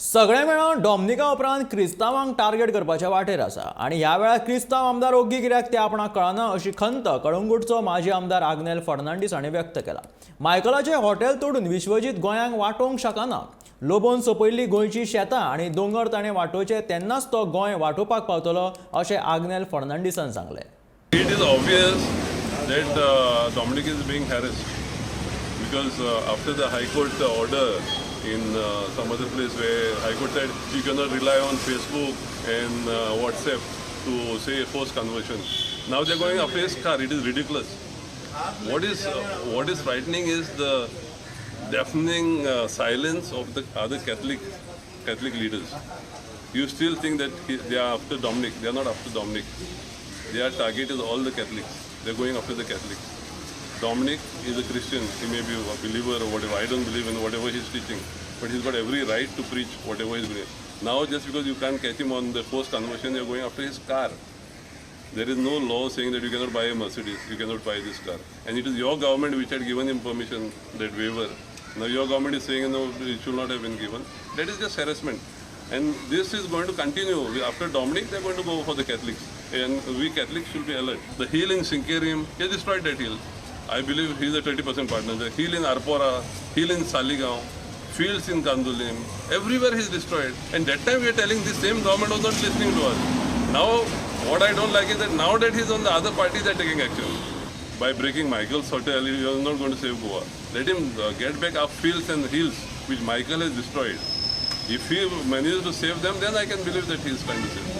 सगळे मेळोन डॉमनिका उपरांत क्रिस्तावांक टार्गेट करपाच्या वाटेर आसा आनी ह्या वेळार क्रिस्तांव आमदार ओग्गी कित्याक ते आपणाक कळना अशी खंत कळंगूटचो माजी आमदार आग्नेल फर्नांडीस हांणी व्यक्त केला। मायकलाचें हॉटेल तोडून विश्वजीत गोंयांक वांटोवंक शकना। लोबोवन सोंपयल्लीं गोंयचीं शेतां आनी दोंगर ताणें वांटोवचे तेन्नाच तो गोंय वांटोवपाक पावतलो अशें आग्नेल फर्नांडीसान सांगलें। It is obvious that Dominic is being harassed because after the High Court order in some other place where High Court said you cannot rely on Facebook and WhatsApp to say forced conversion. Now they are going after his car. It is ridiculous. What is frightening is the deafening silence of the other Catholic leaders. You still think that they are after Dominic. They are not after Dominic. Their target is all the Catholics. They are going after the Catholics. Dominic is a Christian. He may be a believer or whatever. I don't believe in whatever he's teaching. But he's got every right to preach whatever he's doing. Now just because you can't catch him on the forced conversion, you're going after his car. There is no law saying that you cannot buy a Mercedes, you cannot buy this car. And it is your government which had given him permission, that waiver. Now your government is saying, no, it should not have been given. That is just harassment. And this is going to continue. After Dominic, they're going to go for the Catholics. And we Catholics should be alert. The hill in Sinkerim, he destroyed that hill. I believe he's a 20% partner. The hill in Arpora, hill in Saligaon, fields in Kandulim, everywhere he's destroyed. And that time we are telling this same government was not listening to us. Now, what I don't like is that now that he's on the other party, they're taking action. By breaking Michael's hotel, he was not going to save Goa. Let him get back our fields and hills, which Michael has destroyed. If he manages to save them, then I can believe that he is trying to save them.